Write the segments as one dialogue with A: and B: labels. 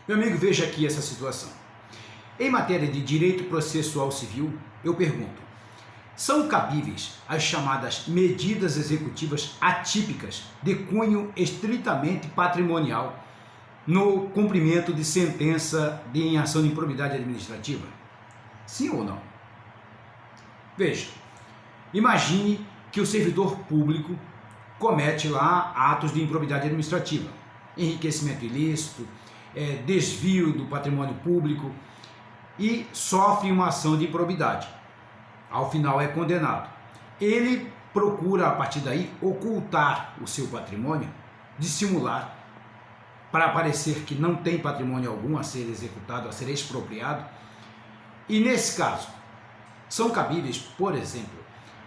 A: Meu amigo, veja aqui essa situação. Em matéria de direito processual civil, eu pergunto: são cabíveis as chamadas medidas executivas atípicas de cunho estritamente patrimonial no cumprimento de sentença em ação de improbidade administrativa? Sim ou não? Veja, imagine que o servidor público comete lá atos de improbidade administrativa, enriquecimento ilícito, desvio do patrimônio público e sofre uma ação de improbidade. Ao final é condenado. Ele procura, a partir daí, ocultar o seu patrimônio, dissimular, para parecer que não tem patrimônio algum a ser executado, a ser expropriado. E nesse caso, são cabíveis, por exemplo,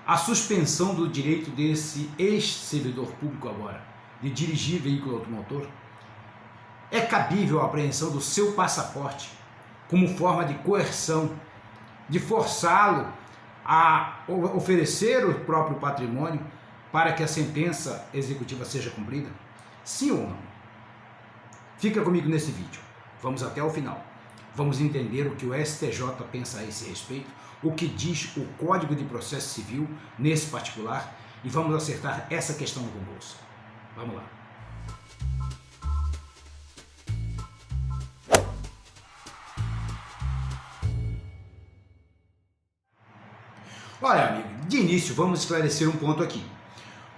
A: a suspensão do direito desse ex-servidor público agora de dirigir veículo automotor? É cabível a apreensão do seu passaporte como forma de coerção, de forçá-lo a oferecer o próprio patrimônio para que a sentença executiva seja cumprida? Sim ou não? Fica comigo nesse vídeo. Vamos até o final. Vamos entender o que o STJ pensa a esse respeito, o que diz o Código de Processo Civil nesse particular, e vamos acertar essa questão no concurso. Vamos lá. Olha, amigo, de início vamos esclarecer um ponto aqui.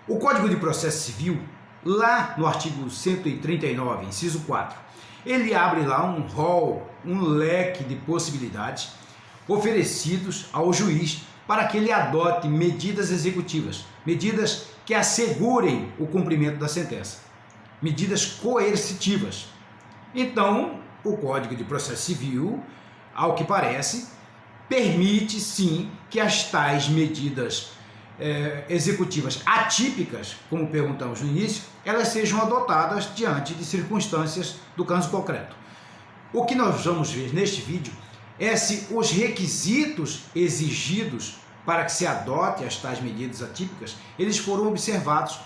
A: O Código de Processo Civil, lá no artigo 139, inciso 4, ele abre lá um rol, um leque de possibilidades oferecidos ao juiz para que ele adote medidas executivas, medidas que assegurem o cumprimento da sentença, medidas coercitivas. Então, o Código de Processo Civil, ao que parece, permite sim que as tais medidas executivas atípicas, como perguntamos no início, elas sejam adotadas diante de circunstâncias do caso concreto. O que nós vamos ver neste vídeo é se os requisitos exigidos para que se adote as tais medidas atípicas, eles foram observados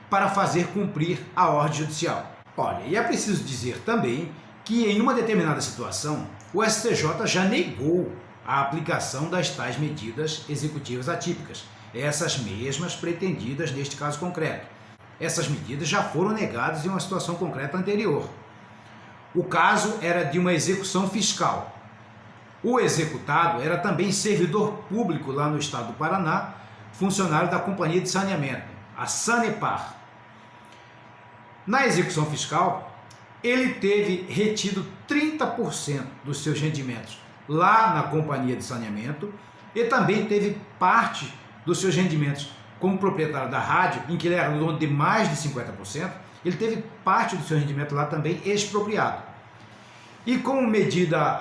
A: para fazer cumprir a ordem judicial. Olha, e é preciso dizer também que em uma determinada situação, o STJ já negou a aplicação das tais medidas executivas atípicas, essas mesmas pretendidas neste caso concreto. Essas medidas já foram negadas em uma situação concreta anterior. O caso era de uma execução fiscal. O executado era também servidor público lá no estado do Paraná, funcionário da Companhia de Saneamento, a Sanepar. Na execução fiscal, ele teve retido 30% dos seus rendimentos lá na Companhia de Saneamento e também teve parte dos seus rendimentos como proprietário da rádio, em que ele era dono de mais de 50%, ele teve parte do seu rendimento lá também expropriado. E como medida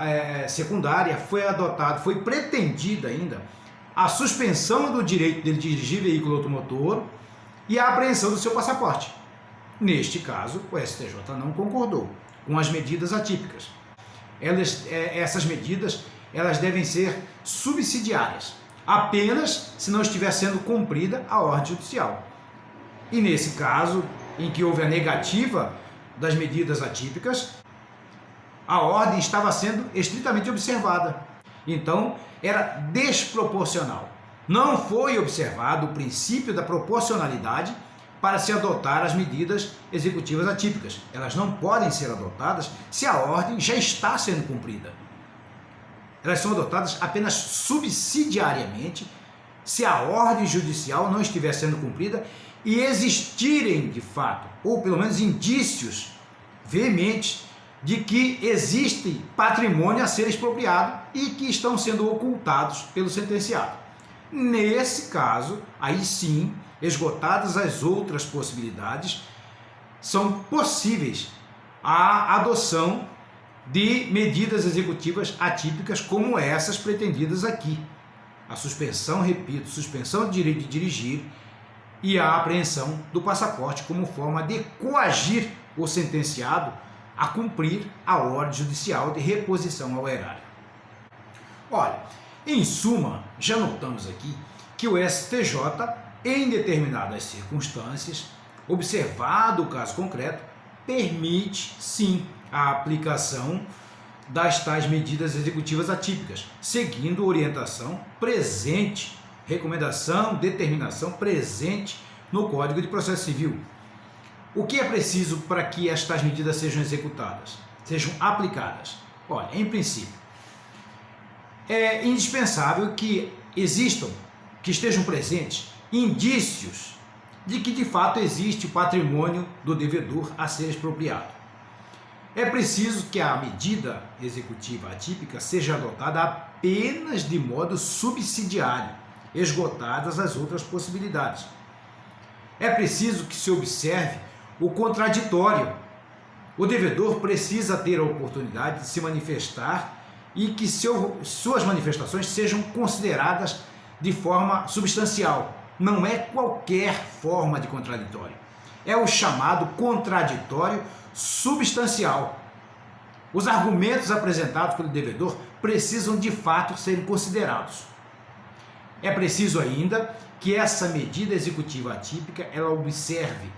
A: secundária foi pretendida ainda a suspensão do direito dele dirigir veículo automotor e a apreensão do seu passaporte. Neste caso, o STJ não concordou com as medidas atípicas. Essas medidas elas devem ser subsidiárias, apenas se não estiver sendo cumprida a ordem judicial. E nesse caso, em que houve a negativa das medidas atípicas, a ordem estava sendo estritamente observada. Então, era desproporcional. Não foi observado o princípio da proporcionalidade para se adotar as medidas executivas atípicas. Elas não podem ser adotadas se a ordem já está sendo cumprida. Elas são adotadas apenas subsidiariamente se a ordem judicial não estiver sendo cumprida e existirem, de fato, ou pelo menos indícios veementes de que existe patrimônio a ser expropriado e que estão sendo ocultados pelo sentenciado. Nesse caso, aí sim, esgotadas as outras possibilidades, são possíveis a adoção de medidas executivas atípicas como essas pretendidas aqui. A suspensão, repito, suspensão do direito de dirigir e a apreensão do passaporte como forma de coagir o sentenciado a cumprir a ordem judicial de reposição ao erário. Olha, em suma, já notamos aqui que o STJ, em determinadas circunstâncias, observado o caso concreto, permite sim a aplicação das tais medidas executivas atípicas, seguindo orientação presente, recomendação, determinação presente no Código de Processo Civil. O que é preciso para que estas medidas sejam executadas, sejam aplicadas? Olha, em princípio, é indispensável que existam, que estejam presentes indícios de que de fato existe o patrimônio do devedor a ser expropriado. É preciso que a medida executiva atípica seja adotada apenas de modo subsidiário, esgotadas as outras possibilidades. É preciso que se observe o contraditório. O devedor precisa ter a oportunidade de se manifestar e que suas manifestações sejam consideradas de forma substancial. Não é qualquer forma de contraditório. É o chamado contraditório substancial. Os argumentos apresentados pelo devedor precisam de fato serem considerados. É preciso ainda que essa medida executiva atípica ela observe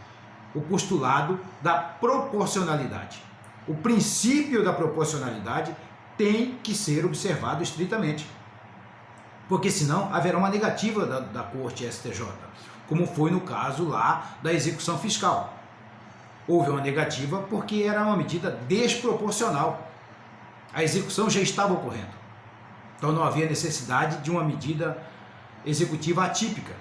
A: o postulado da proporcionalidade. O princípio da proporcionalidade tem que ser observado estritamente, porque senão haverá uma negativa da Corte STJ, como foi no caso lá da execução fiscal. Houve uma negativa porque era uma medida desproporcional. A execução já estava ocorrendo. Então não havia necessidade de uma medida executiva atípica,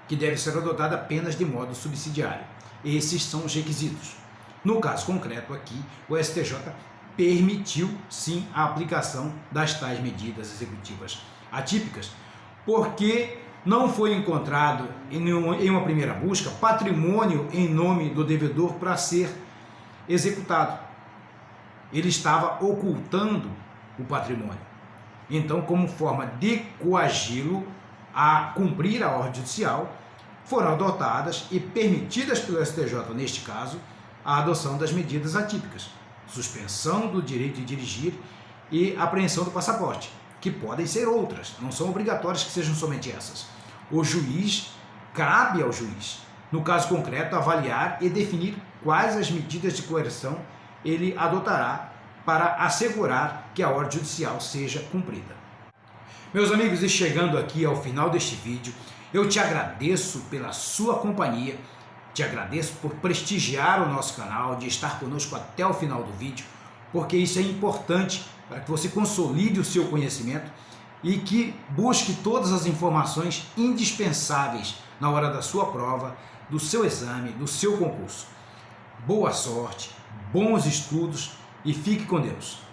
A: que deve ser adotada apenas de modo subsidiário. Esses são os requisitos. No caso concreto aqui, o STJ permitiu sim a aplicação das tais medidas executivas atípicas, porque não foi encontrado em uma primeira busca patrimônio em nome do devedor para ser executado. Ele estava ocultando o patrimônio. Então, como forma de coagi-lo a cumprir a ordem judicial, foram adotadas e permitidas pelo STJ, neste caso, a adoção das medidas atípicas, suspensão do direito de dirigir e apreensão do passaporte, que podem ser outras, não são obrigatórias que sejam somente essas. O juiz, cabe ao juiz, no caso concreto, avaliar e definir quais as medidas de coerção ele adotará para assegurar que a ordem judicial seja cumprida. Meus amigos, e chegando aqui ao final deste vídeo, eu te agradeço pela sua companhia, te agradeço por prestigiar o nosso canal, de estar conosco até o final do vídeo, porque isso é importante para que você consolide o seu conhecimento e que busque todas as informações indispensáveis na hora da sua prova, do seu exame, do seu concurso. Boa sorte, bons estudos e fique com Deus.